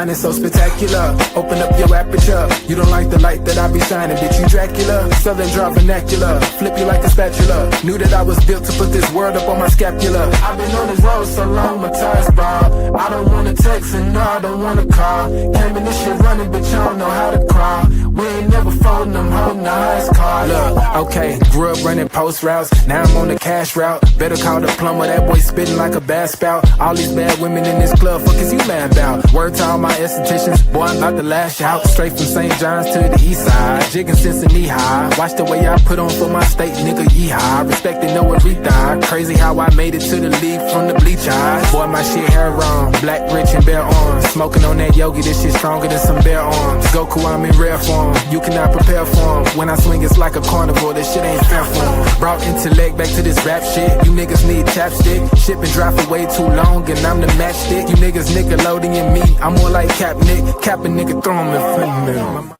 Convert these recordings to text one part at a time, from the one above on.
Mine is so spectacular. Open up your aperture. You don't like the light that I be shining, bitch, you Dracula. Southern draw vernacular, flip you like a spatula. Knew that I was built to put this word up on my scapula. I've been on this road so long, my tires bald. I don't wanna text and no, I don't wanna call. Came in this shit running, bitch, I don't know how to crawl. We ain't never folding, I'm holding the highest car. Look, okay, grew up running post routes. Now I'm on the cash route. Better call the plumber, that boy spitting like a bass spout. All these bad women in this club, fuck is you mad about? Word to all my estheticians, boy, I'm about to lash out. Straight from St. John's to the east side, jigging since the knee high. Watch the way I put on for my state, nigga, yeehaw. Respect it, know every thigh. Crazy how I made it to the league from the bleach eyes. Boy, my shit hair on, black, rich, and bare arms. Smoking on that yogi, this shit stronger than some bare arms. Goku, I'm in rare form, you cannot prepare for him. When I swing, it's like a carnival, this shit ain't fair for him. Brought intellect back to this rap shit. You niggas need chapstick. Shit been dry for way too long, and I'm the matchstick. You niggas Nickelodeon me, I'm more like Cap Nick. Cap a nigga, throw him in front of me.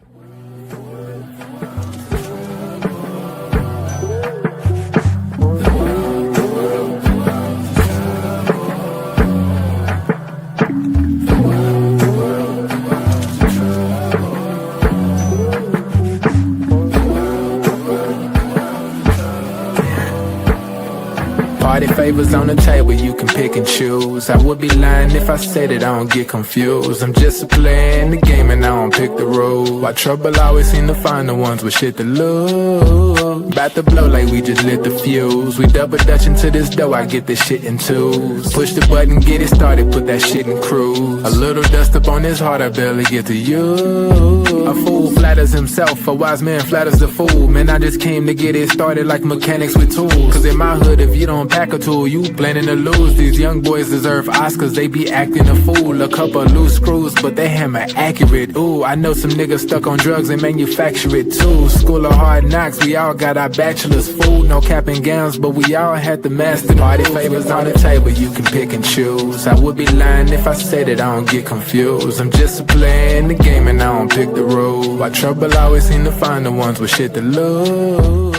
Party favors on the table, you can pick and choose. I would be lying if I said that I don't get confused. I'm just a player in the game and I don't pick the rules. Why trouble always seem to find the ones with shit to lose. About to blow like we just lit the fuse. We double dutch into this dough, I get this shit in twos. Push the button, get it started, put that shit in cruise. A little dust up on his heart, I barely get to use. A fool flatters himself, a wise man flatters the fool. Man, I just came to get it started like mechanics with tools. Cause in my hood, if you don't pack a tool, you planning to lose. These young boys deserve Oscars, they be acting a fool. A couple loose screws, but they hammer accurate. Ooh, I know some niggas stuck on drugs and manufacture it too. School of hard knocks, we all got our bachelor's, fool. No cap and gowns, but we all had to master. Party favors on the table, you can pick and choose. I would be lying if I said that I don't get confused. I'm just a player in the game and I don't pick the rules. Why trouble always seem to find the ones with shit to lose.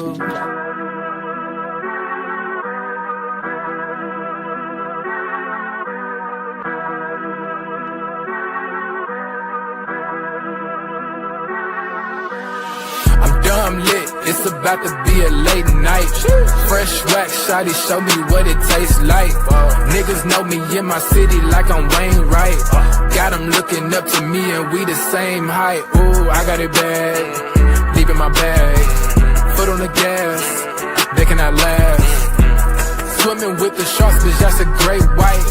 I'm lit, it's about to be a late night. Fresh wax, shawty, show me what it tastes like. Niggas know me in my city like I'm Wayne Wright. Got them looking up to me and we the same height. Ooh, I got it bad, deep in my bag. Foot on the gas, they cannot last. Swimming with the sharks, bitch, that's a great white.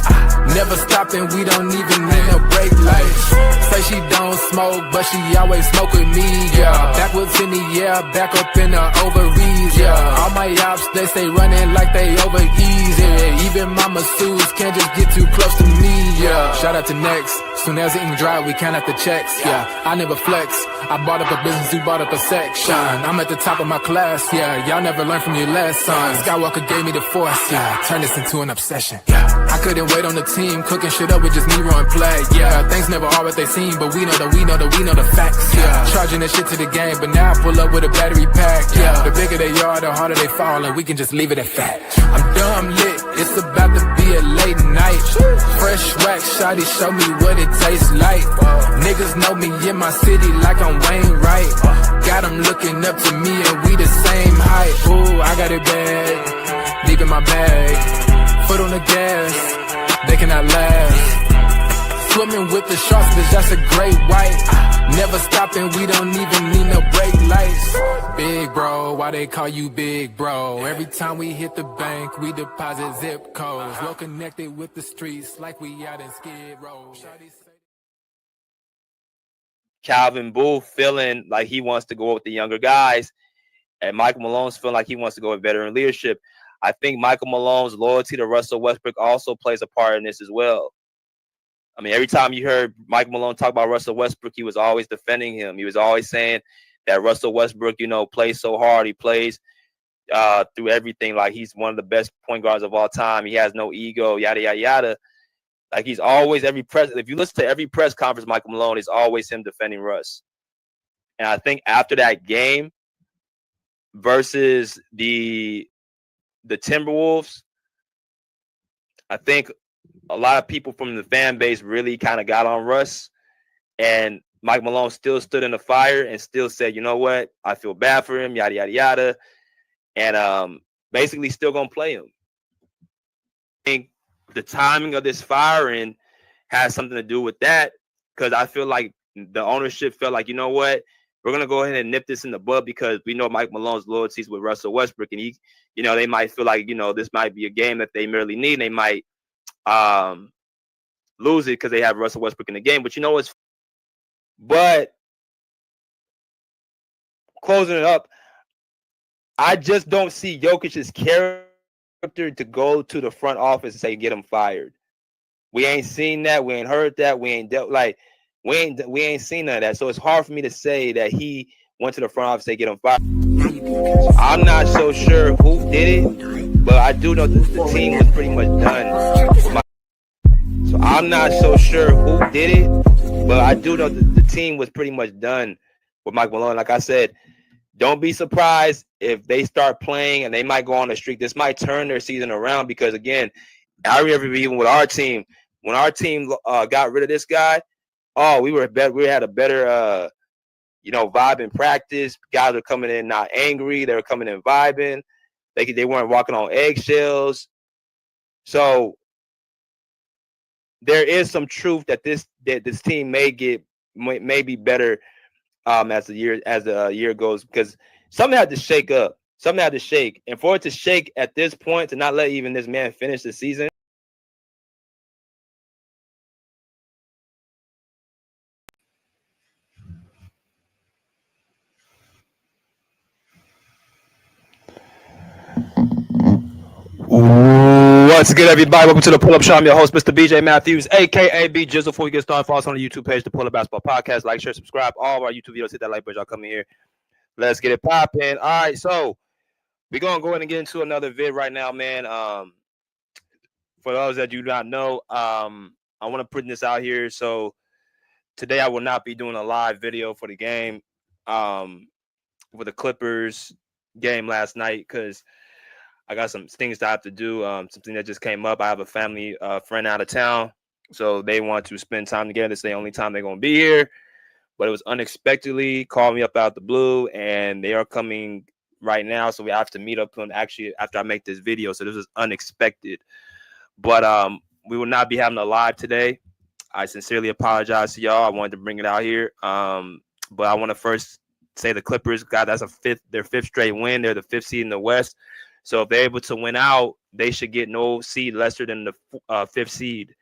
Never stopping, we don't even need no brake lights. Say she don't smoke, but she always smoke with me, yeah. Backwards in the air, back up in the ovaries, yeah. All my ops, they stay running like they over easy. Even my masseuses can't just get too close to me, yeah. Shout out to Next, soon as the ink dry, we count out the checks, yeah. I never flex, I bought up a business, you bought up a section. I'm at the top of my class, yeah. Y'all never learned from your lesson. Skywalker gave me the force, yeah. Turn this into an obsession, yeah. I couldn't wait on the team, cooking shit up with just me and play, yeah. Things never are what they seem, but we know the facts, yeah. Charging this shit to the game, but now I pull up with a battery pack, yeah. The bigger they are, the harder they fall, and we can just leave it at fact. I'm dumb lit, it's about to be a late night. Fresh wax, shawty, show me what it tastes like. Niggas know me in my city like I'm Wayne Wright. Got them looking up to me and we the same height. Ooh, I got it bad, deep in my bag. Foot on the gas, they cannot last. Swimming with the sharks, bitch, that's a great white. Never stopping, we don't even need no brake lights. Big bro, why they call you big bro? Every time we hit the bank, we deposit zip codes. Well connected with the streets, like we out in Skid Row. Calvin Booth feeling like he wants to go with the younger guys, and Michael Malone's feeling like he wants to go with veteran leadership. I think Michael Malone's loyalty to Russell Westbrook also plays a part in this as well. I mean, every time you heard Michael Malone talk about Russell Westbrook, he was always defending him. He was always saying that Russell Westbrook, plays so hard. He plays through everything. Like, he's one of the best point guards of all time. He has no ego, yada, yada, yada. Like, he's always if you listen to every press conference, Michael Malone, is always him defending Russ. And I think after that game versus the Timberwolves, I think a lot of people from the fan base really kind of got on Russ. And Mike Malone still stood in the fire and still said, you know what, I feel bad for him, yada yada yada, and basically still gonna play him. I think the timing of this firing has something to do with that, because I feel like the ownership felt like, you know what, we're gonna go ahead and nip this in the bud because we know Mike Malone's loyalties with Russell Westbrook, and he, they might feel like, this might be a game that they merely need, and they might lose it because they have Russell Westbrook in the game. But but closing it up, I just don't see Jokic's character to go to the front office and say get him fired. We ain't seen that. We ain't heard that. We ain't we ain't seen none of that. So it's hard for me to say that he went to the front office and say get him fired. So I'm not so sure who did it, but I do know that the team was pretty much done. So I'm not so sure who did it, but I do know that the team was pretty much done with Mike Malone. Like I said, don't be surprised if they start playing and they might go on a streak. This might turn their season around because, again, I remember even with our team, when our team got rid of this guy, we were better. We had a better, vibe in practice. Guys were coming in not angry. They were coming in vibing. They weren't walking on eggshells. So there is some truth that this team may be better as the year goes, because something had to shake up. Something had to shake, and for it to shake at this point, to not let even this man finish the season. What's good, everybody? Welcome to the Pull Up Show. I'm your host, Mr. BJ Matthews, aka B Jizzle. Before we get started, follow us on the YouTube page, the Pull Up Basketball Podcast. Like, share, subscribe. All of our YouTube videos, hit that like button. Y'all come in here. Let's get it popping. All right, so we're gonna go ahead and get into another vid right now, man. For those that do not know, I want to put this out here. So today I will not be doing a live video for the game, for the Clippers game last night, because I got some things that I have to do. Something that just came up. I have a family friend out of town, so they want to spend time together. It's the only time they're gonna be here. But it was unexpectedly called me up out the blue, and they are coming right now. So we have to meet up on actually after I make this video. So this is unexpected. But we will not be having a live today. I sincerely apologize to y'all. I wanted to bring it out here. But I want to first say the Clippers got their fifth straight win. They're the 5th seed in the West. So if they're able to win out, they should get no seed lesser than the 5th seed,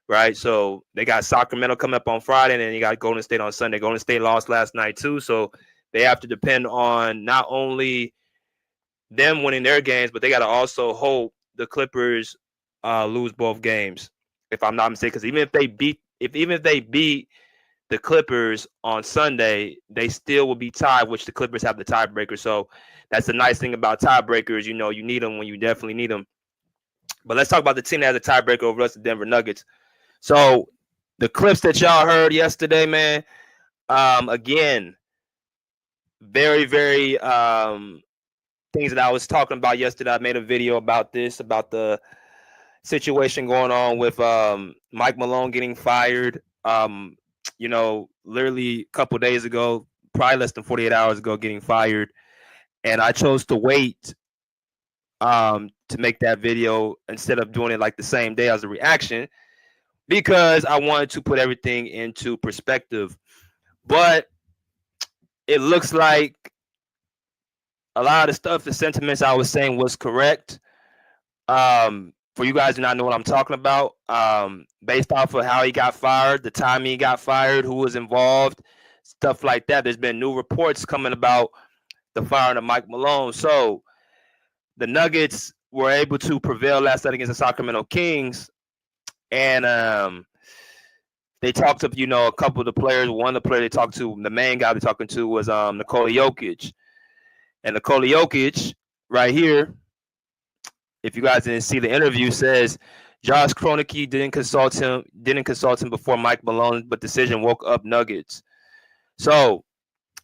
right? So they got Sacramento coming up on Friday, and then you got Golden State on Sunday. Golden State lost last night too, so they have to depend on not only them winning their games, but they got to also hope the Clippers lose both games, if I'm not mistaken. Because even if they beat the Clippers on Sunday, they still will be tied, which the Clippers have the tiebreaker. So that's the nice thing about tiebreakers. You need them when you definitely need them. But let's talk about the team that has a tiebreaker over us, the Denver Nuggets. So the clips that y'all heard yesterday, man, again, very, very things that I was talking about yesterday. I made a video about this, about the situation going on with Mike Malone getting fired. Literally a couple days ago, probably less than 48 hours ago, getting fired. And I chose to wait to make that video instead of doing it like the same day as a reaction, because I wanted to put everything into perspective. But it looks like a lot of the stuff, the sentiments I was saying was correct. For you guys who do not know what I'm talking about, based off of how he got fired, the time he got fired, who was involved, stuff like that. There's been new reports coming about the firing of Mike Malone. So the Nuggets were able to prevail last night against the Sacramento Kings, and they talked to a couple of the players. One of the players they talked to, the main guy they're talking to, was Nikola Jokic, and Nikola Jokic right here, if you guys didn't see the interview, says Josh Kroenke didn't consult him before Mike Malone, but decision woke up Nuggets. So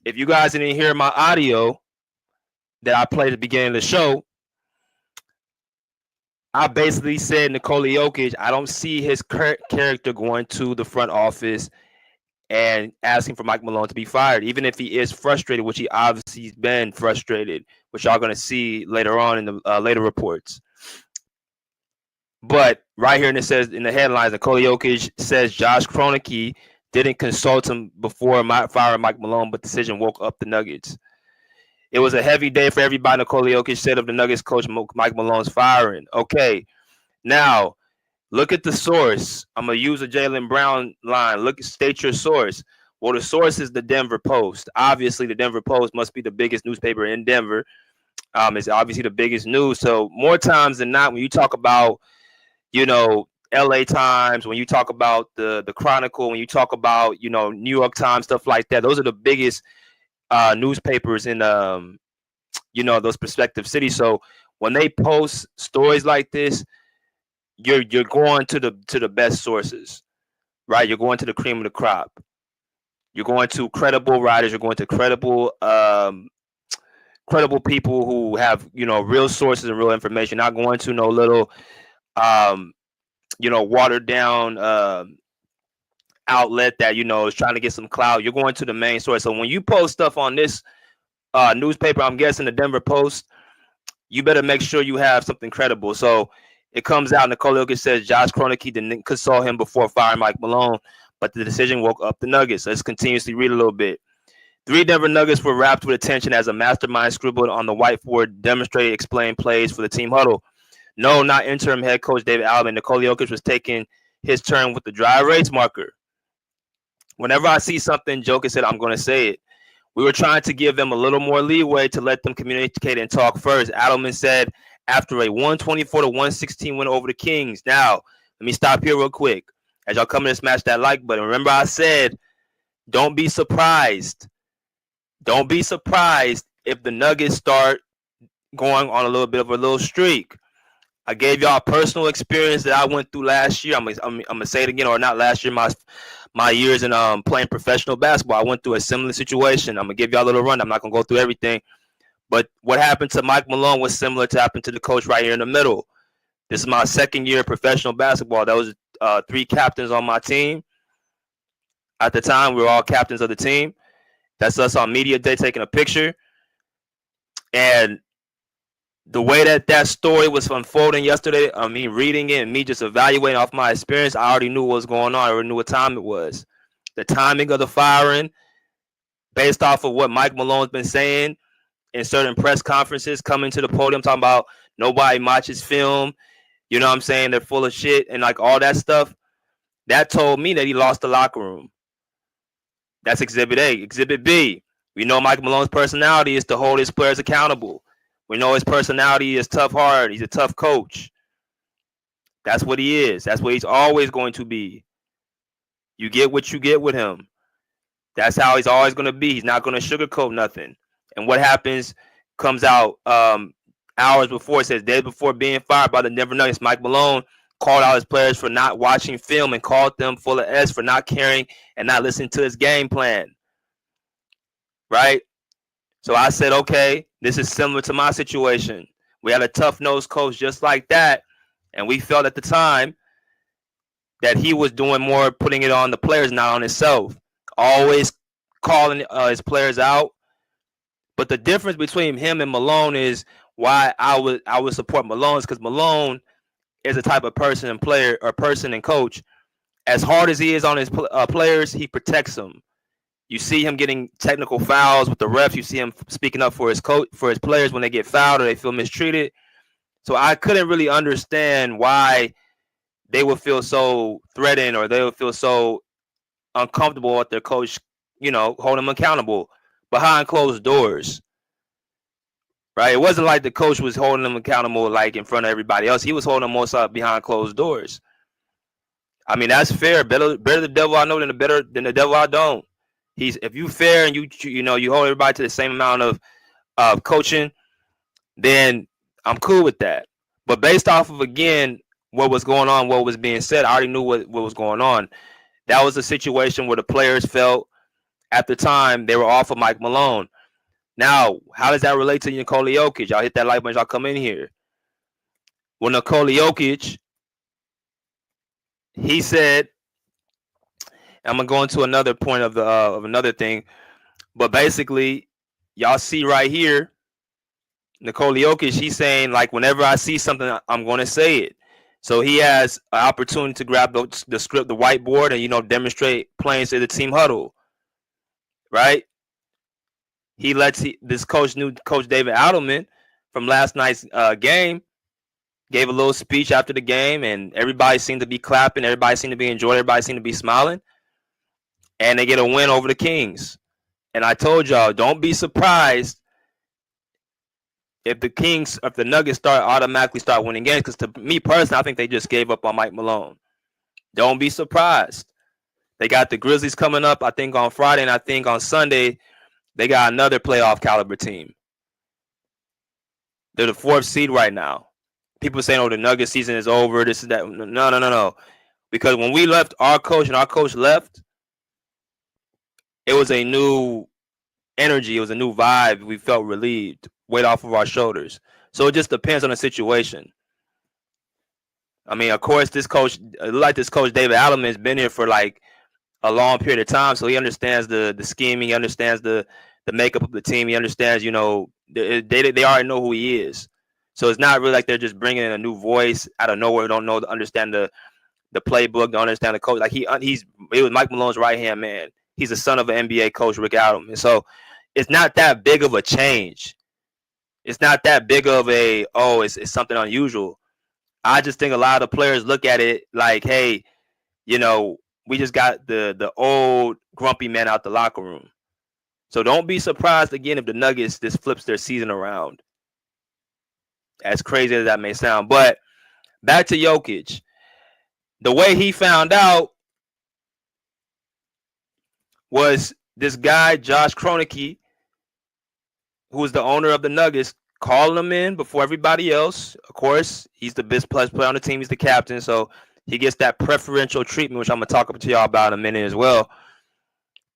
if you guys didn't hear my audio that I played at the beginning of the show, I basically said Nikola Jokic, I don't see his character going to the front office and asking for Mike Malone to be fired, even if he is frustrated, which he obviously has been frustrated, which y'all going to see later on in the later reports. But right here, and it says in the headlines, Nikola Jokic says Josh Kroenke didn't consult him before firing Mike Malone, but decision woke up the Nuggets. It was a heavy day for everybody. Nikola Jokic said of the Nuggets coach Mike Malone's firing. Okay, now look at the source. I'm gonna use a Jaylen Brown line. State your source. Well, the source is the Denver Post. Obviously, the Denver Post must be the biggest newspaper in Denver. It's obviously the biggest news. So more times than not, when you talk about, LA Times, when you talk about the Chronicle, when you talk about, New York Times, stuff like that, those are the biggest newspapers in those prospective cities. So when they post stories like this, you're going to the best sources, right? You're going to the cream of the crop. You're going to credible writers. You're going to credible people who have real sources and real information. Not going to no little watered down outlet that is trying to get some clout. You're going to the main source. So when you post stuff on this newspaper, I'm guessing the Denver Post, you better make sure you have something credible. So it comes out, Nikola Jokic says Josh Kroenke didn't consult him before firing Mike Malone, but the decision woke up the Nuggets. Let's continuously read a little bit. 3 Denver Nuggets were wrapped with attention as a mastermind scribbled on the whiteboard demonstrated explained plays for the team huddle. No, not interim head coach David Allen. Nikola Jokic was taking his turn with the dry erase marker. Whenever I see something, Jokic said, I'm going to say it. We were trying to give them a little more leeway to let them communicate and talk first. Adelman said after a 124-116 win over the Kings. Now, let me stop here real quick. As y'all come in and smash that like button. Remember I said, don't be surprised. Don't be surprised if the Nuggets start going on a little bit of a little streak. I gave y'all a personal experience that I went through last year. I'm gonna say it again, or not last year, my years in playing professional basketball. I went through a similar situation. I'm gonna give y'all a little run. I'm not gonna go through everything. But what happened to Mike Malone was similar to happen to the coach right here in the middle. This is my second year of professional basketball. That was 3 captains on my team. At the time, we were all captains of the team. That's us on media day taking a picture. And the way that story was unfolding yesterday, me reading it and me just evaluating off my experience, I already knew what was going on. I already knew what time it was. The timing of the firing, based off of what Mike Malone's been saying in certain press conferences, coming to the podium talking about nobody watches film. You know what I'm saying? They're full of shit and like all that stuff. That told me that he lost the locker room. That's Exhibit A. Exhibit B, we know Mike Malone's personality is to hold his players accountable. We know his personality is tough hard. He's a tough coach. That's what he is. That's what he's always going to be. You get what you get with him. That's how he's always going to be. He's not going to sugarcoat nothing. And what happens comes out hours before. It says days before being fired by the Denver Nuggets, Mike Malone called out his players for not watching film and called them full of S for not caring and not listening to his game plan. Right? So I said, okay, this is similar to my situation. We had a tough-nosed coach just like that, and we felt at the time that he was doing more putting it on the players, not on himself. Always calling his players out. But the difference between him and Malone is why I would support Malone is because Malone is a type of person and player or person and coach. As hard as he is on his players, he protects them. You see him getting technical fouls with the refs. You see him speaking up for his coach, for his players when they get fouled or they feel mistreated. So I couldn't really understand why they would feel so threatened or they would feel so uncomfortable with their coach, holding them accountable behind closed doors. Right? It wasn't like the coach was holding them accountable like in front of everybody else. He was holding them most up behind closed doors. I mean, that's fair. Better the devil I know than the devil I don't. If you fair and you hold everybody to the same amount of coaching, then I'm cool with that. But based off of, again, what was going on, what was being said, I already knew what was going on. That was a situation where the players felt at the time they were off of Mike Malone. Now, how does that relate to Nikola Jokic? Y'all hit that like button, y'all come in here. Well, Nikola Jokic, he said I'm gonna go into another point of another thing, but basically, y'all see right here, Nikola Jokic. He's saying like, whenever I see something, I'm gonna say it. So he has an opportunity to grab the script, the whiteboard, and demonstrate playing to the team huddle, right? He lets this new coach David Adelman from last night's game gave a little speech after the game, and everybody seemed to be clapping, everybody seemed to be enjoying, everybody seemed to be smiling, and they get a win over the Kings. And I told y'all, don't be surprised if the Nuggets automatically start winning games, because to me personally, I think they just gave up on Mike Malone. Don't be surprised. They got the Grizzlies coming up, I think, on Friday, and I think on Sunday they got another playoff caliber team. They're the 4th seed right now. People saying, "Oh, the Nuggets season is over. This is that." No. Because when we left our coach and our coach left, it was a new energy. It was a new vibe. We felt relieved, weight off of our shoulders. So it just depends on the situation. I mean, of course, this coach David Adelman has been here for like a long period of time, so he understands the scheming. He understands the makeup of the team. He understands, they already know who he is. So it's not really like they're just bringing in a new voice out of nowhere. Don't know, understand the playbook, don't understand the coach. Like he was Mike Malone's right hand man. He's the son of an NBA coach, Rick Adelman. So it's not that big of a change. It's not that big of it's something unusual. I just think a lot of the players look at it like, hey, we just got the old grumpy man out the locker room. So don't be surprised again if the Nuggets just flips their season around. As crazy as that may sound. But back to Jokic. The way he found out was this guy, Josh Kroenke, who is the owner of the Nuggets, calling him in before everybody else. Of course, he's the best player on the team. He's the captain, so he gets that preferential treatment, which I'm going to talk to y'all about in a minute as well.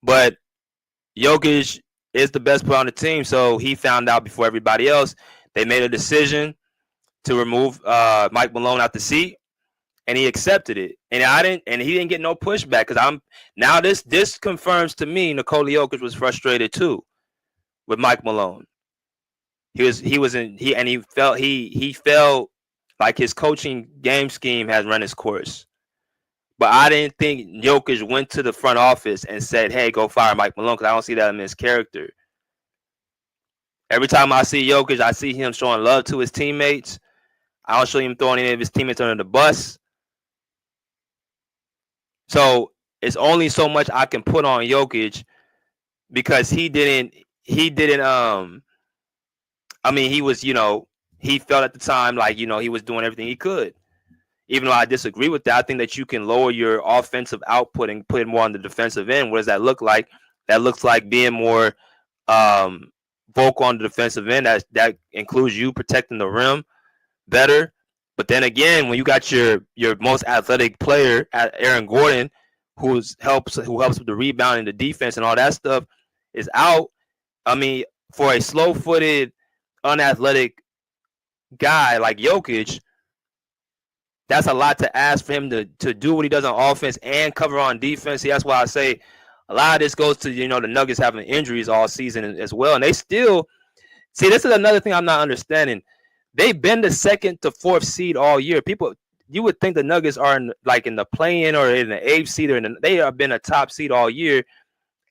But Jokic is the best player on the team, so he found out before everybody else. They made a decision to remove Mike Malone out the seat, and he accepted it. And he didn't get no pushback, because this confirms to me Nikola Jokic was frustrated too with Mike Malone. He felt like his coaching game scheme has run its course. But I didn't think Jokic went to the front office and said, "Hey, go fire Mike Malone," because I don't see that in his character. Every time I see Jokic, I see him showing love to his teammates. I don't see him throwing any of his teammates under the bus. So it's only so much I can put on Jokic, because he was, he felt at the time like, he was doing everything he could. Even though I disagree with that, I think that you can lower your offensive output and put it more on the defensive end. What does that look like? That looks like being more vocal on the defensive end. That includes you protecting the rim better. But then again, when you got your most athletic player, Aaron Gordon, who helps with the rebound and the defense and all that stuff, is out. I mean, for a slow-footed, unathletic guy like Jokic, that's a lot to ask for him to do what he does on offense and cover on defense. See, that's why I say a lot of this goes to, the Nuggets having injuries all season as well. And they still – see, this is another thing I'm not understanding. They've been the 2nd to 4th seed all year. People – you would think the Nuggets are in the play-in or in the 8th seed. They have been a top seed all year,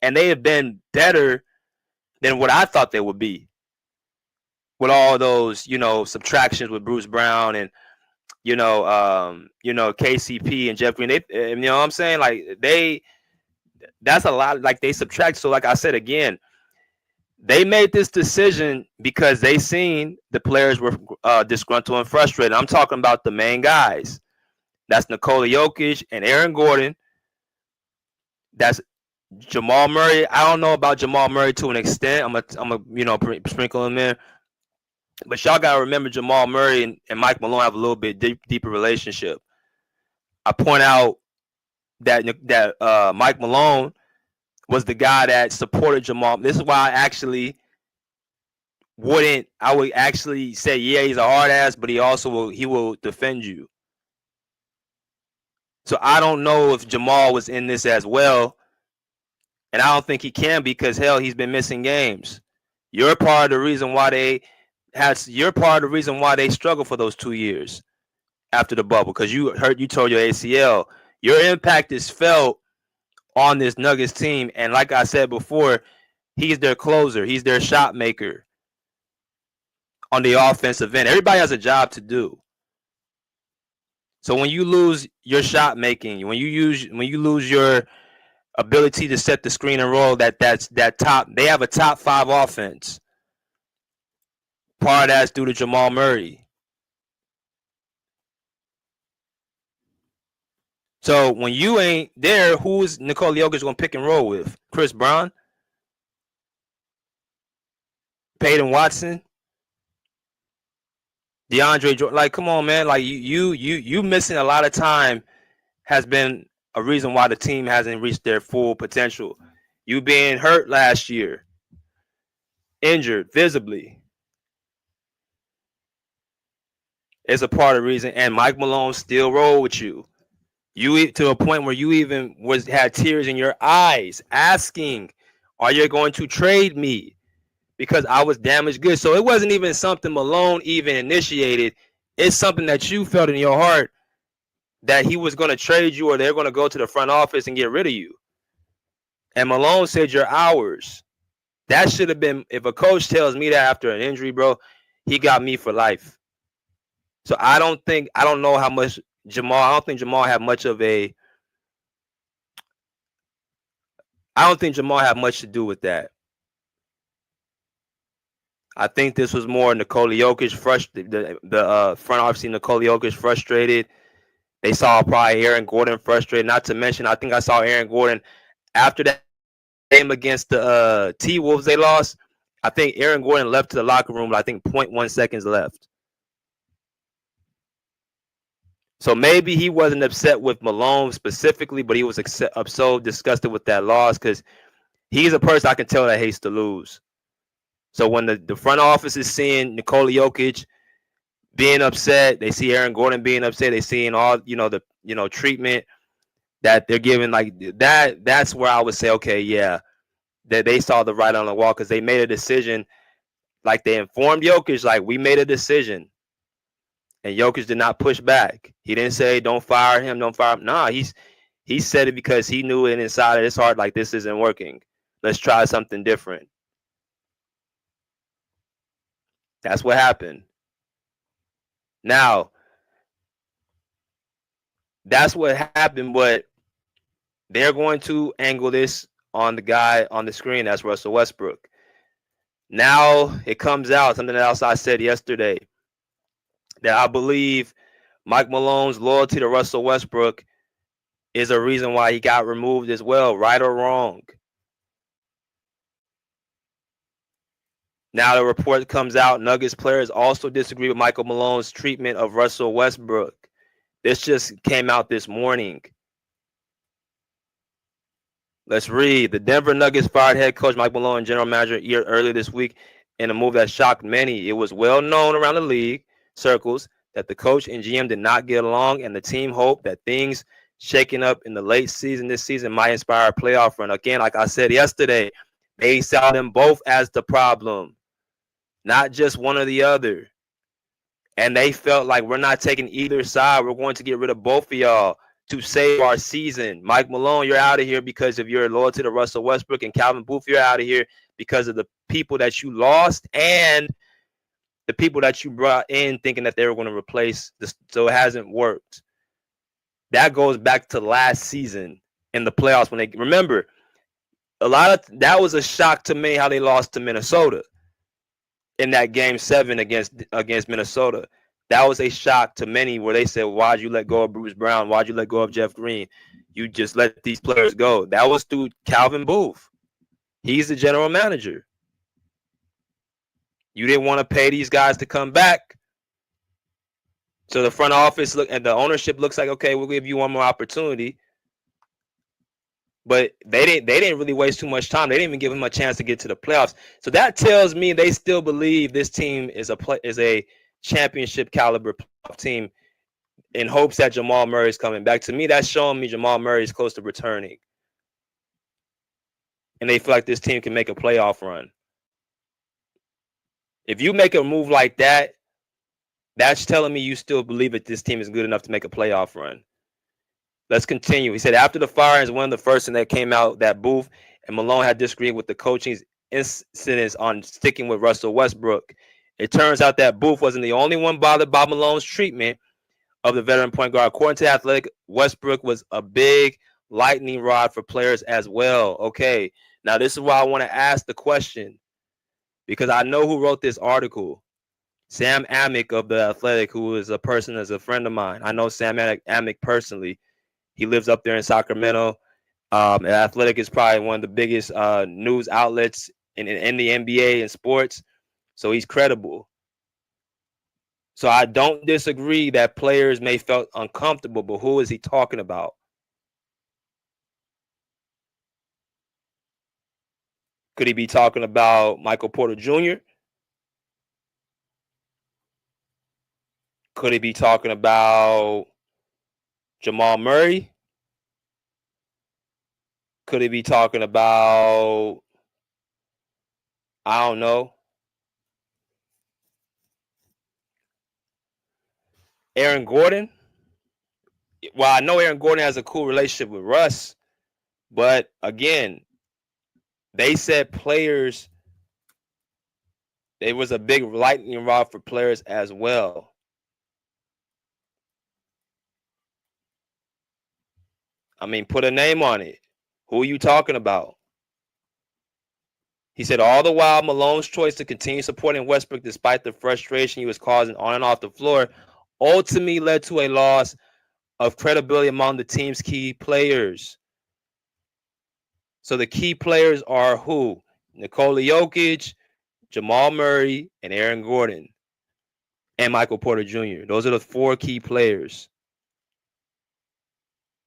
and they have been better than what I thought they would be with all those, subtractions with Bruce Brown and, KCP and Jeff Green. They, you know what I'm saying? Like, that's a lot. Like, they subtract. So, like I said, again, they made this decision because they seen the players were disgruntled and frustrated. I'm talking about the main guys. That's Nikola Jokic and Aaron Gordon. That's Jamal Murray. I don't know about Jamal Murray to an extent. I'm a sprinkle him in. But y'all got to remember, Jamal Murray and Mike Malone have a little bit deeper relationship. I point out that Mike Malone was the guy that supported Jamal. This is why I would actually say, yeah, he's a hard ass, but he will defend you. So I don't know if Jamal was in this as well. And I don't think he can because, hell, he's been missing games. You're part of the reason why you're part of the reason why they struggled for those 2 years after the bubble, because you tore your ACL. Your impact is felt on this Nuggets team. And like I said before, he's their closer. He's their shot maker on the offensive end. Everybody has a job to do. So when you lose your shot making, when you lose your ability to set the screen and roll, they have a top 5 offense. Part of that's due to Jamal Murray. So when you ain't there, who is Nikola Jokic going to pick and roll with? Chris Brown? Peyton Watson? DeAndre Jordan? Like, come on, man. Like, you missing a lot of time has been a reason why the team hasn't reached their full potential. You being hurt last year, injured visibly, is a part of the reason. And Mike Malone still roll with you. You to a point where you even had tears in your eyes asking, are you going to trade me? Because I was damaged goods. So it wasn't even something Malone even initiated. It's something that you felt in your heart that he was going to trade you, or they're going to go to the front office and get rid of you. And Malone said, you're ours. That should have been, if a coach tells me that after an injury, bro, he got me for life. So I don't know how much I don't think Jamal had much to do with that. I think this was more Nikola Jokic frustrated. The front office, Nikola Jokic frustrated. They saw probably Aaron Gordon frustrated. Not to mention, I think I saw Aaron Gordon after that game against the T-Wolves they lost. I think Aaron Gordon left to the locker room with, I think, 0.1 seconds left. So maybe he wasn't upset with Malone specifically, but he was so disgusted with that loss because he's a person I can tell that hates to lose. So when the front office is seeing Nikola Jokic being upset, they see Aaron Gordon being upset, they seeing all, the treatment that they're giving, like that, that's where I would say, okay, yeah, that they saw the writing on the wall because they made a decision. Like they informed Jokic, like, we made a decision. And Jokic did not push back. He didn't say, don't fire him, don't fire him. Nah, he said it because he knew it inside of his heart, like, this isn't working. Let's try something different. That's what happened. Now, that's what happened, but they're going to angle this on the guy on the screen. That's Russell Westbrook. Now it comes out, something else I said yesterday, that I believe Mike Malone's loyalty to Russell Westbrook is a reason why he got removed as well, right or wrong. Now the report comes out, Nuggets players also disagree with Michael Malone's treatment of Russell Westbrook. This just came out this morning. Let's read. The Denver Nuggets fired head coach Mike Malone and general manager earlier this week in a move that shocked many. It was well known around the league circles that the coach and GM did not get along, and the team hoped that things shaking up in the late season this season might inspire a playoff run. Again, like I said yesterday, they saw them both as the problem, not just one or the other. And they felt like, we're not taking either side. We're going to get rid of both of y'all to save our season. Mike Malone, you're out of here because of your loyalty to Russell Westbrook, and Calvin Booth, you're out of here because of the people that you lost and the people that you brought in thinking that they were going to replace this. So it hasn't worked. That goes back to last season in the playoffs when they, remember, that was a shock to me how they lost to Minnesota in that game 7 against Minnesota. That was a shock to many where they said, why'd you let go of Bruce Brown? Why'd you let go of Jeff Green? You just let these players go. That was through Calvin Booth. He's the general manager. You didn't want to pay these guys to come back. So the front office and the ownership looks like, okay, we'll give you one more opportunity. But they didn't really waste too much time. They didn't even give him a chance to get to the playoffs. So that tells me they still believe this team is a championship caliber playoff team. in hopes that Jamal Murray is coming back. To me, that's showing me Jamal Murray is close to returning. And they feel like this team can make a playoff run. If you make a move like that, that's telling me you still believe that this team is good enough to make a playoff run. Let's continue. He said after the firings, one of the first thing that came out that booth, and Malone had disagreed with the coaching's incidents on sticking with Russell Westbrook. It turns out that Booth wasn't the only one bothered by Malone's treatment of the veteran point guard. According to Athletic, Westbrook was a big lightning rod for players as well. Okay, now this is why I want to ask the question, because I know who wrote this article. Sam Amick of the Athletic, who is a friend of mine. I know Sam Amick personally. He lives up there in Sacramento. Athletic is probably one of the biggest news outlets in the NBA and sports. So he's credible. So I don't disagree that players may felt uncomfortable, but who is he talking about? Could he be talking about Michael Porter Jr.? Could he be talking about Jamal Murray? Could he be talking about, I don't know, Aaron Gordon? Well, I know Aaron Gordon has a cool relationship with Russ, but again, they said players, there was a big lightning rod for players as well. I mean, put a name on it. Who are you talking about? He said, all the while, Malone's choice to continue supporting Westbrook despite the frustration he was causing on and off the floor ultimately led to a loss of credibility among the team's key players. So the key players are who? Nikola Jokic, Jamal Murray, and Aaron Gordon, and Michael Porter Jr. Those are the four key players.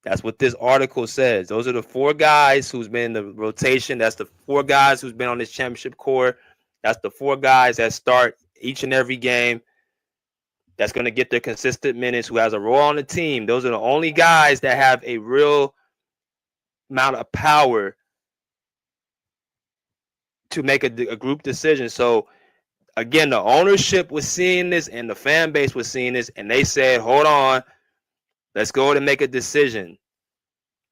That's what this article says. Those are the four guys who's been in the rotation. That's the four guys who's been on this championship core. That's the four guys that start each and every game. That's going to get their consistent minutes, who has a role on the team. Those are the only guys that have a real amount of power to make a group decision. So, again, the ownership was seeing this and the fan base was seeing this, and they said, hold on, let's go and make a decision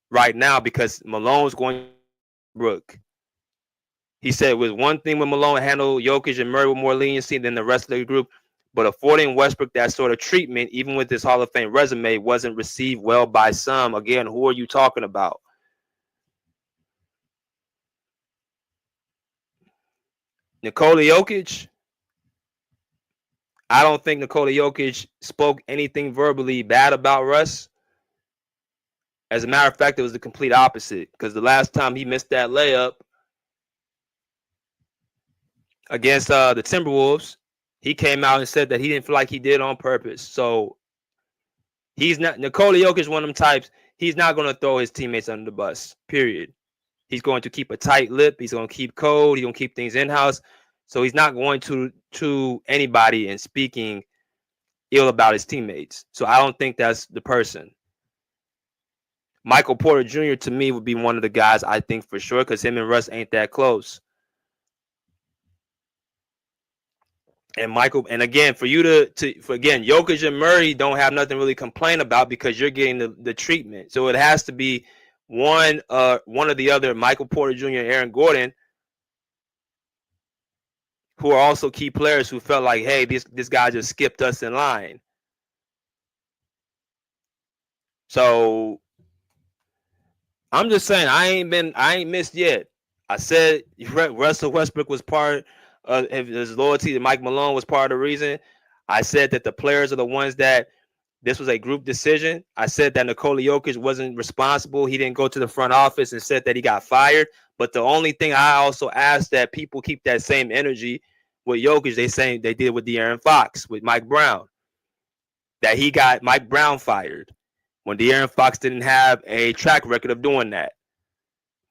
right now because Malone's going to Brook. He said it was one thing when Malone handled Jokic and Murray with more leniency than the rest of the group, but affording Westbrook that sort of treatment, even with his Hall of Fame resume, wasn't received well by some. Again, who are you talking about? Nikola Jokic? I don't think Nikola Jokic spoke anything verbally bad about Russ. As a matter of fact, it was the complete opposite, because the last time he missed that layup against the Timberwolves, he came out and said that he didn't feel like he did on purpose. So he's not, Nikola Jokic, one of them types, he's not going to throw his teammates under the bus, period. He's going to keep a tight lip. He's going to keep code. He's going to keep things in-house. So he's not going to anybody and speaking ill about his teammates. So I don't think that's the person. Michael Porter Jr. to me would be one of the guys I think for sure, because him and Russ ain't that close. And Michael, and again, for you again, Jokic and Murray don't have nothing really to complain about because you're getting the treatment. So it has to be one or the other, Michael Porter Jr. and Aaron Gordon, who are also key players who felt like, hey, this guy just skipped us in line. So I'm just saying, I ain't missed yet. I said Russell Westbrook was part of his loyalty to Mike Malone was part of the reason. I said that the players are the ones that this was a group decision. I said that Nikola Jokic wasn't responsible. He didn't go to the front office and said that he got fired. But the only thing I also asked that people keep that same energy with Jokic, they saying they did with De'Aaron Fox, with Mike Brown, that he got Mike Brown fired when De'Aaron Fox didn't have a track record of doing that.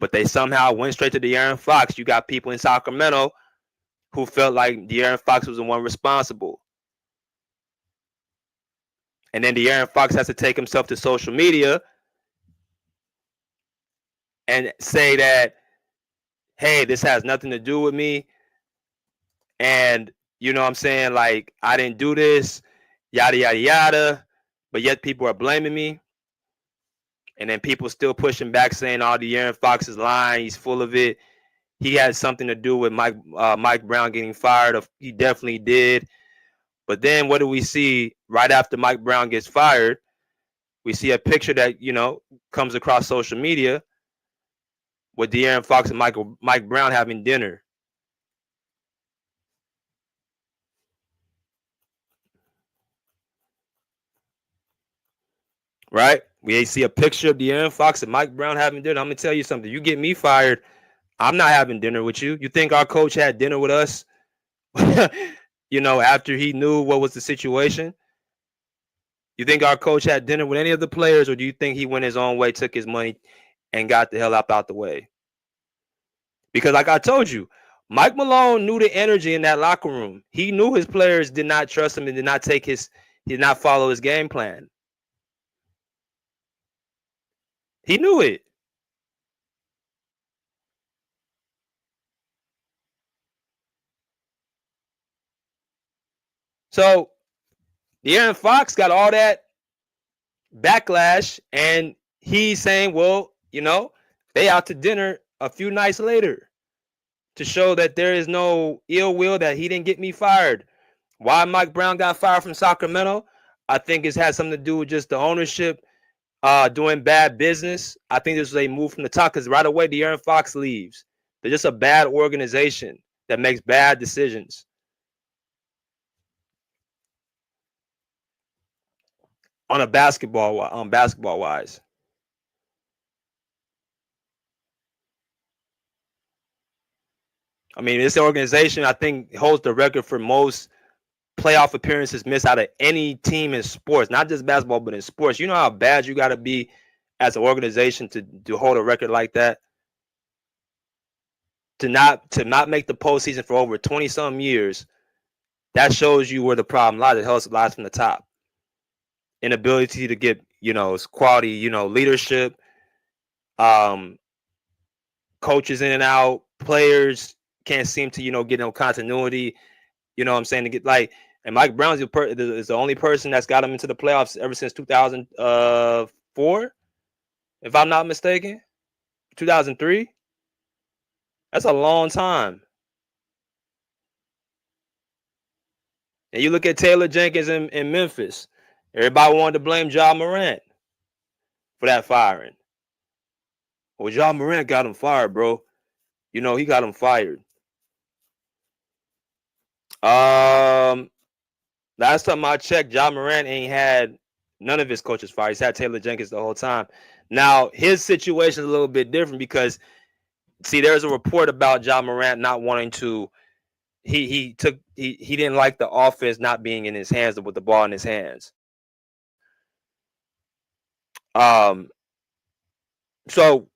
But they somehow went straight to De'Aaron Fox. You got people in Sacramento who felt like De'Aaron Fox was the one responsible. And then De'Aaron Fox has to take himself to social media and say that, hey, this has nothing to do with me. And, you know what I'm saying? Like, I didn't do this, yada, yada, yada. But yet people are blaming me. And then people still pushing back saying, oh, De'Aaron Fox is lying. He's full of it. He had something to do with Mike Brown getting fired. He definitely did. But then what do we see right after Mike Brown gets fired? We see a picture that, you know, comes across social media with De'Aaron Fox and Mike Brown having dinner. Right? We see a picture of De'Aaron Fox and Mike Brown having dinner. I'm going to tell you something. You get me fired, I'm not having dinner with you. You think our coach had dinner with us, you know, after he knew what was the situation? You think our coach had dinner with any of the players, or do you think he went his own way, took his money, and got the hell out the way? Because like I told you, Mike Malone knew the energy in that locker room. He knew his players did not trust him and did not follow his game plan. He knew it. So De'Aaron Fox got all that backlash, and he's saying, well, you know, they out to dinner a few nights later to show that there is no ill will, that he didn't get me fired. Why Mike Brown got fired from Sacramento, I think it has something to do with just the ownership doing bad business. I think this was a move from the top, because right away De'Aaron Fox leaves. They're just a bad organization that makes bad decisions. On basketball wise. I mean, this organization, I think, holds the record for most playoff appearances missed out of any team in sports, not just basketball, but in sports. You know how bad you got to be as an organization to hold a record like that? To not make the postseason for over 20-some years, that shows you where the problem lies. It lies from the top. Inability to get, you know, quality, you know, leadership, coaches in and out, players can't seem to, you know, get no continuity. You know what I'm saying? To get like, and Mike Brown is the only person that's got him into the playoffs ever since 2004, if I'm not mistaken. 2003. That's a long time. And you look at Taylor Jenkins in Memphis. Everybody wanted to blame Ja Morant for that firing. Well, Ja Morant got him fired, bro. You know, he got him fired. Last time I checked, Ja Morant ain't had none of his coaches fired. He's had Taylor Jenkins the whole time. Now, his situation is a little bit different because, see, there's a report about Ja Morant not wanting to. He didn't like the offense not being in his hands, with the ball in his hands. So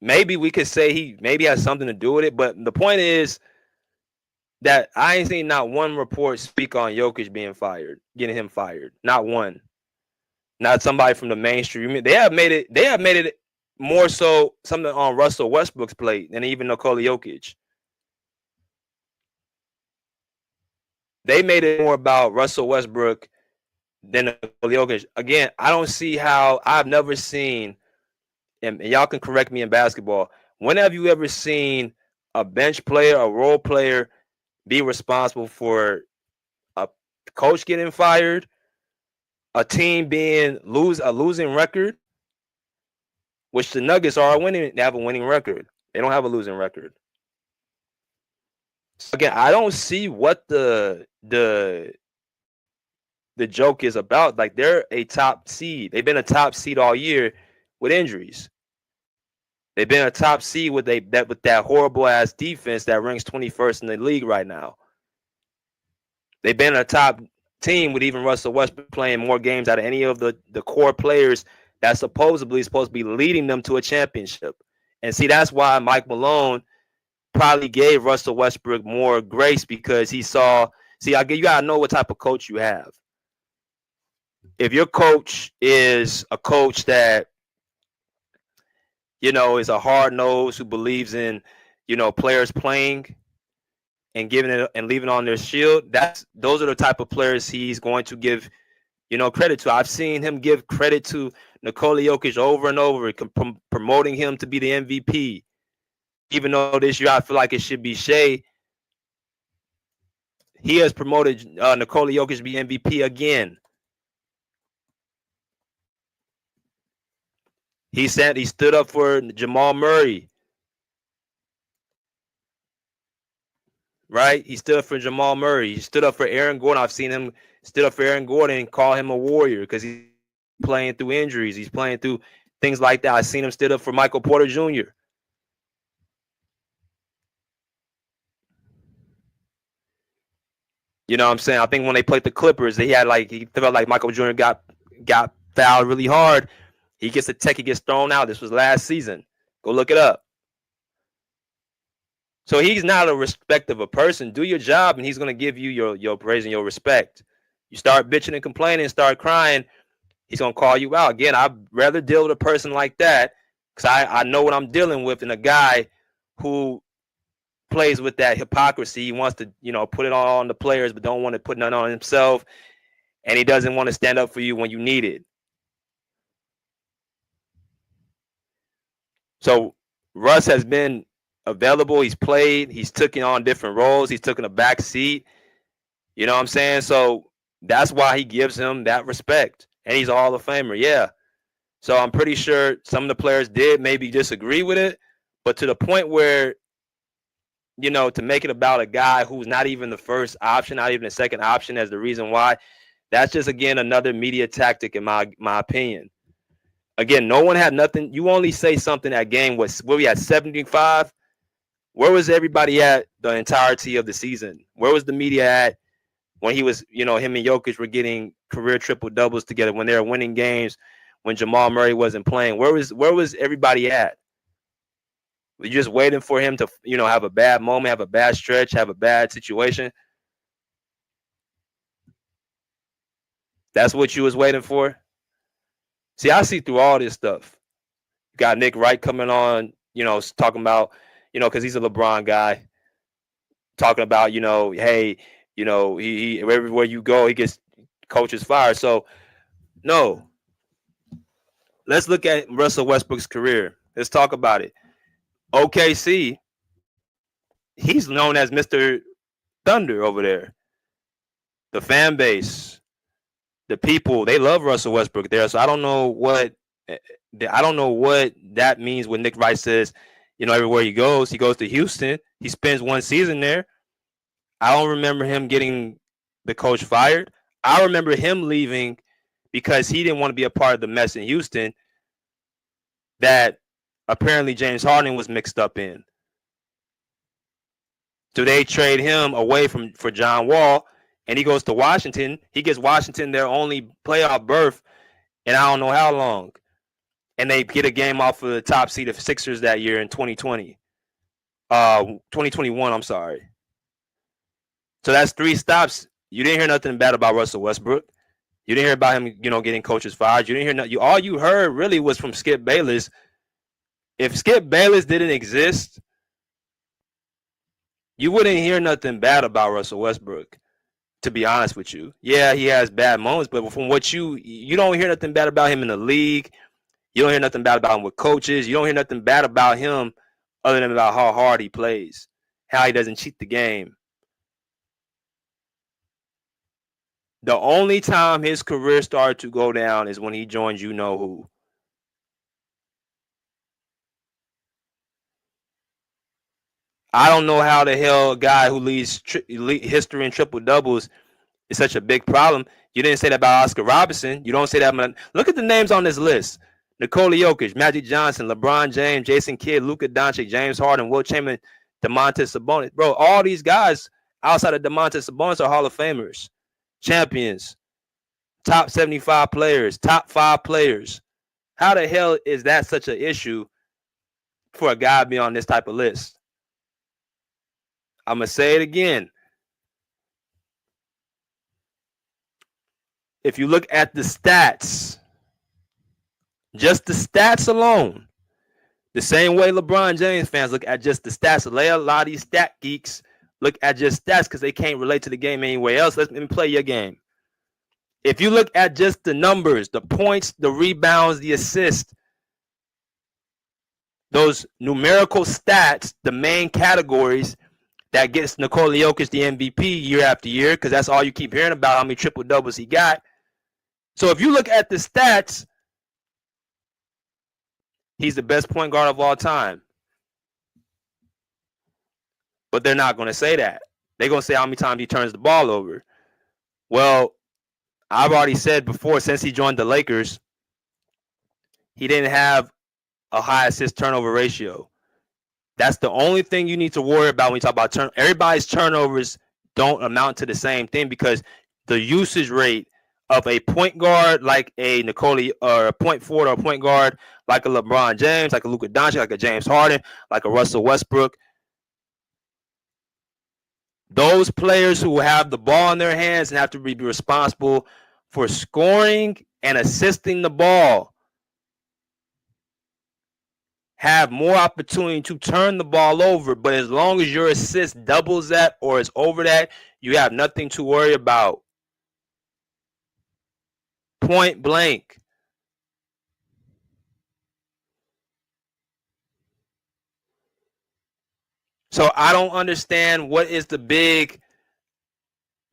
maybe we could say he maybe has something to do with it, but the point is that I ain't seen not one report speak on Jokic being fired, getting him fired. Not one. Not somebody from the mainstream. They have made it more so something on Russell Westbrook's plate than even Nikola Jokic. They made it more about Russell Westbrook than Nikola Jokic. Again, I don't see how. I've never seen, and y'all can correct me in basketball, when have you ever seen a bench player, a role player, be responsible for a coach getting fired, a team being a losing record, which the Nuggets are winning? They have a winning record. They don't have a losing record. So again, I don't see what the joke is about. Like, they're a top seed. They've been a top seed all year with injuries. They've been a top seed with that horrible ass defense that ranks 21st in the league right now. They've been a top team with even Russell Westbrook playing more games out of any of the core players that supposedly is supposed to be leading them to a championship. And see, that's why Mike Malone probably gave Russell Westbrook more grace, because he saw, you got to know what type of coach you have. if your coach is a coach that, is a hard nose who believes in, players playing and giving it and leaving on their shield, those are the type of players he's going to give, credit to. I've seen him give credit to Nikola Jokic over and over, promoting him to be the MVP. Even though this year I feel like it should be Shea, he has promoted Nikola Jokic to be MVP again. He stood up for Jamal Murray. Right? He stood up for Jamal Murray. He stood up for Aaron Gordon. I've seen him stood up for Aaron Gordon and call him a warrior because he's playing through injuries. He's playing through things like that. I've seen him stood up for Michael Porter Jr. You know what I'm saying? I think when they played the Clippers, he felt like Michael Jr. got fouled really hard. He gets a tech, he gets thrown out. This was last season. Go look it up. So he's not a respect of a person. Do your job, and he's going to give you your praise and your respect. You start bitching and complaining, start crying, he's going to call you out. Again, I'd rather deal with a person like that because I know what I'm dealing with, and a guy who plays with that hypocrisy. He wants to, put it on the players, but don't want to put none on himself, and he doesn't want to stand up for you when you need it. So Russ has been available. He's played. He's taken on different roles. He's taken a back seat. You know what I'm saying? So that's why he gives him that respect. And he's a Hall of Famer. Yeah. So I'm pretty sure some of the players did maybe disagree with it. But to the point where, to make it about a guy who's not even the first option, not even the second option as the reason why, that's just, again, another media tactic in my opinion. Again, no one had nothing. You only say something that game was where we had 75. Where was everybody at the entirety of the season? Where was the media at when he was, him and Jokic were getting career triple doubles together, when they were winning games, when Jamal Murray wasn't playing? Where was everybody at? Were you just waiting for him to, have a bad moment, have a bad stretch, have a bad situation? That's what you was waiting for? See, I see through all this stuff. You got Nick Wright coming on, talking about, because he's a LeBron guy, talking about, hey, he everywhere you go, he gets coaches fired. So, no. Let's look at Russell Westbrook's career. Let's talk about it. OKC, he's known as Mr. Thunder over there. The fan base, the people, they love Russell Westbrook there. So I don't know what that means when Nick Wright says, everywhere he goes to Houston. He spends one season there. I don't remember him getting the coach fired. I remember him leaving because he didn't want to be a part of the mess in Houston that apparently James Harden was mixed up in. So they trade him away for John Wall, and he goes to Washington. He gets Washington their only playoff berth in I don't know how long. And they get a game off of the top seed of Sixers that year in 2020. 2021, I'm sorry. So that's 3 stops. You didn't hear nothing bad about Russell Westbrook. You didn't hear about him, getting coaches fired. You didn't hear nothing. All you heard really was from Skip Bayless. If Skip Bayless didn't exist, you wouldn't hear nothing bad about Russell Westbrook, to be honest with you. Yeah, he has bad moments, but from what you don't hear nothing bad about him in the league. You don't hear nothing bad about him with coaches. You don't hear nothing bad about him other than about how hard he plays, how he doesn't cheat the game. The only time his career started to go down is when he joined you-know-who. I don't know how the hell a guy who leads history in triple doubles is such a big problem. You didn't say that about Oscar Robertson. You don't say that. Look at the names on this list: Nikola Jokic, Magic Johnson, LeBron James, Jason Kidd, Luka Doncic, James Harden, Will Chamberlain, Domantas Sabonis. Bro, all these guys outside of Domantas Sabonis are Hall of Famers, champions, top 75 players, top 5 players. How the hell is that such an issue for a guy to be on this type of list? I'm going to say it again. if you look at the stats, just the stats alone, the same way LeBron James fans look at just the stats. A lot of these stat geeks look at just stats because they can't relate to the game anywhere else. Let me play your game. If you look at just the numbers, the points, the rebounds, the assists, those numerical stats, the main categories that gets Nikola Jokic the MVP year after year, because that's all you keep hearing about, how many triple doubles he got. So if you look at the stats, he's the best point guard of all time. But they're not going to say that. They're going to say how many times he turns the ball over. Well, I've already said before, since he joined the Lakers, he didn't have a high assist turnover ratio. That's the only thing you need to worry about when you talk about everybody's turnovers don't amount to the same thing, because the usage rate of a point guard like a Nikola, or a point forward or a point guard like a LeBron James, like a Luka Doncic, like a James Harden, like a Russell Westbrook, those players who have the ball in their hands and have to be responsible for scoring and assisting the ball have more opportunity to turn the ball over. But as long as your assist doubles that or is over that, you have nothing to worry about. Point blank. So I don't understand what is the big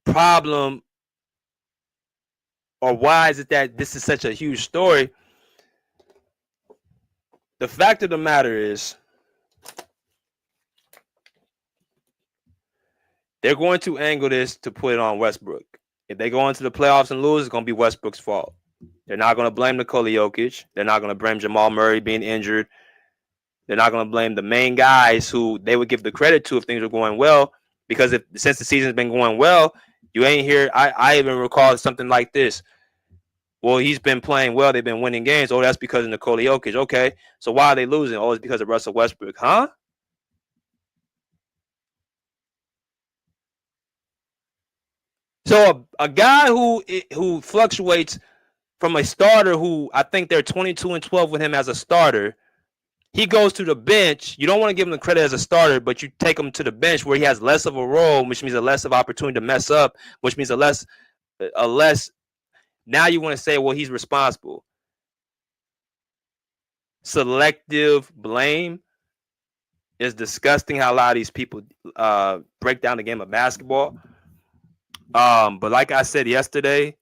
problem, or why is it that this is such a huge story? The fact of the matter is, they're going to angle this to put it on Westbrook. If they go into the playoffs and lose, it's going to be Westbrook's fault. They're not going to blame Nikola Jokic. They're not going to blame Jamal Murray being injured. They're not going to blame the main guys who they would give the credit to if things were going well. Because since the season's been going well, you ain't hear. I even recall something like this. Well, he's been playing well. They've been winning games. Oh, that's because of Nikola Jokic. Okay, so why are they losing? Oh, it's because of Russell Westbrook. Huh? So a guy who fluctuates from a starter who I think they're 22-12 with him as a starter, he goes to the bench. You don't want to give him the credit as a starter, but you take him to the bench where he has less of a role, which means a less of opportunity to mess up, which means a less. Now you want to say, well, he's responsible. Selective blame is disgusting. How a lot of these people break down the game of basketball. But like I said yesterday,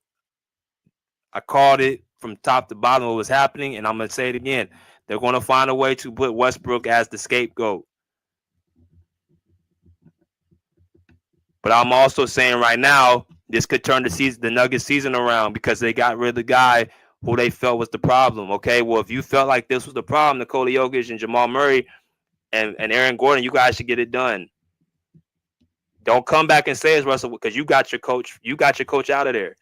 I called it from top to bottom what was happening, and I'm going to say it again. They're going to find a way to put Westbrook as the scapegoat. But I'm also saying right now, this could turn the Nuggets season around because they got rid of the guy who they felt was the problem. Okay, well, if you felt like this was the problem, Nikola Jokic and Jamal Murray and Aaron Gordon, you guys should get it done. Don't come back and say it's Russell, because you got your coach. You got your coach out of there,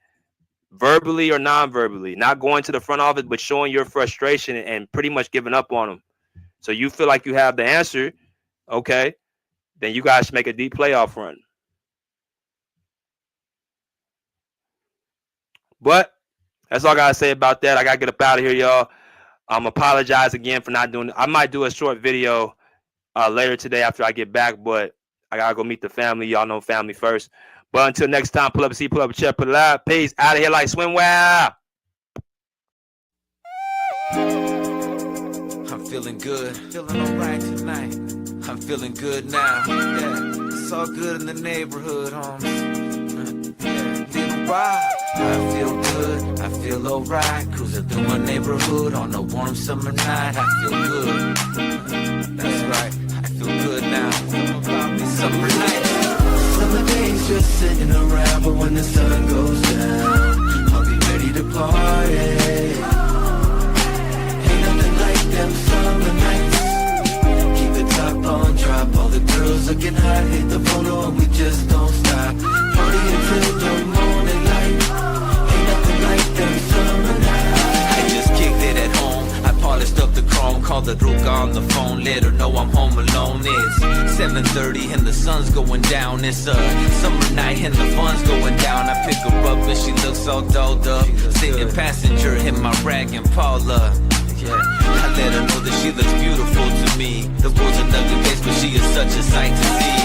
verbally or non-verbally, not going to the front office, but showing your frustration and pretty much giving up on him. So you feel like you have the answer, okay? Then you guys should make a deep playoff run. But that's all I got to say about that. I got to get up out of here, y'all. Apologize again for not doing it. I might do a short video later today after I get back, but I got to go meet the family. Y'all know family first. But until next time, pull up a seat, pull up a chair, pull it out. Peace. Out of here like swimwear. I'm feeling good. Feeling all right tonight. I'm feeling good now. Yeah, it's all good in the neighborhood, homies. Yeah, little ride. I feel good, I feel alright. Cruising through my neighborhood on a warm summer night. I feel good. That's right, I feel good now. These summer nights. Summer days just sitting around, but when the sun goes down, I'll be ready to party. Ain't nothing like them summer nights. Keep it top on, drop. All the girls looking hot, hit the photo and we just don't stop. Party until the morning light. I just kicked it at home. I polished up the chrome. call the ruca on the phone, let her know I'm home alone. It's 7:30 and the sun's going down. It's a summer night and the fun's going down. I pick her up and she looks all dolled up, sitting passenger in my rag and Paula. Yeah, I let her know that she looks beautiful to me. The world's an ugly place, but she is such a sight to see.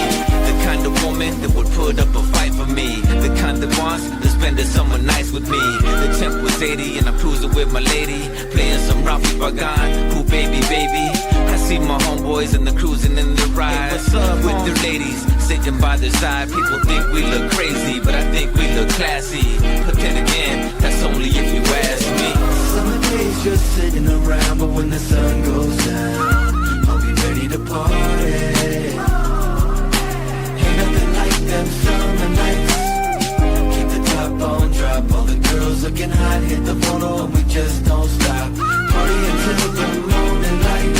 The kind of woman that would put up a fight for me. The kind that wants to spend a summer nights with me. The temp was 80 and I'm cruising with my lady, playing some Rafi Bagan. Ooh, baby, baby. I see my homeboys and they're cruising in their ride with their ladies sitting by their side. People think we look crazy, but I think we look classy. But then again, that's only if you ask me. Summer days just sitting around, but when the sun goes down, I'll be ready to party. Ain't nothing like them summer nights. Keep the top on drop, all the girls looking hot, hit the photo and we just don't stop. Party until the morning light.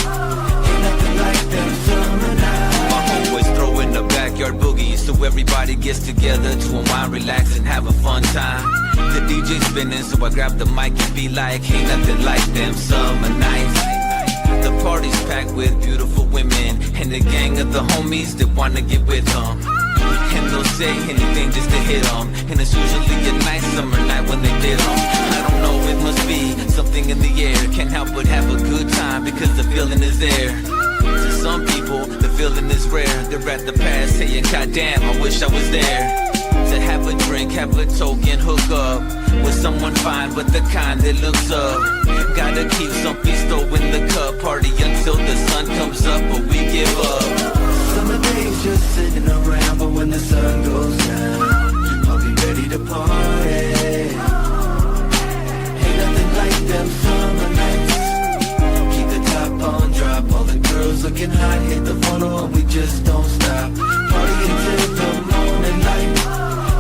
Ain't nothing like them summer nights. My homeboys throwing the backyard boogie, so everybody gets together to unwind, relax, and have a fun time. The DJ spinning, so I grab the mic and be like, ain't nothing like them summer nights. The party's packed with beautiful women and a gang of the homies that wanna get with them. And they'll say anything just to hit them, and it's usually a nice summer night when they did them. I don't know, it must be something in the air. Can't help but have a good time because the feeling is there. To some people, the feeling is rare. They're at the past saying, God damn, I wish I was there. To have a drink, have a token, hook up with someone fine, but the kind that looks up. Gotta keep some pisto in the cup, party until the sun comes up, but we give up. Summer days just sitting around, but when the sun goes down, I'll be ready to party. Ain't nothing like them summer nights. Keep the top on drop, all the girls looking hot, hit the photo and we just don't stop. Party until the morning light.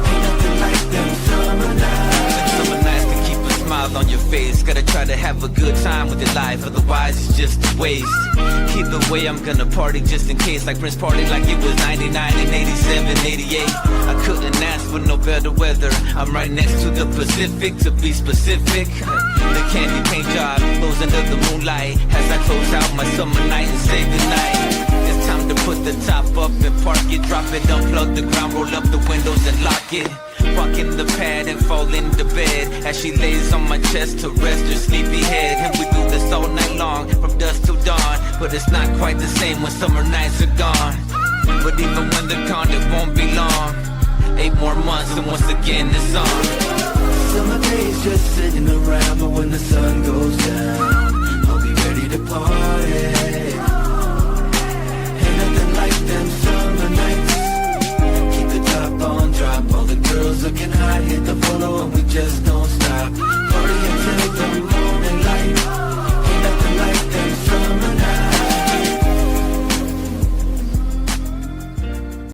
Ain't nothing like them summer nights. Summer nights can keep a smile on your face. Gotta try to have a good time with your life, otherwise it's just a waste. Either way, I'm gonna party just in case. Like Prince party like it was 99 and 87, 88. I couldn't ask for no better weather. I'm right next to the Pacific, to be specific. The candy paint job glows under the moonlight as I close out my summer night and say goodnight. It's time to put the top up and park it, drop it, unplug the ground, roll up the windows and lock it. Walk in the pad and fall into bed as she lays on my chest to rest her sleepy head. And we do this all night long, from dusk till dawn. But it's not quite the same when summer nights are gone. But even when they're gone, it won't be long. 8 more months and once again it's on. Summer days just sitting around, but when the sun goes down,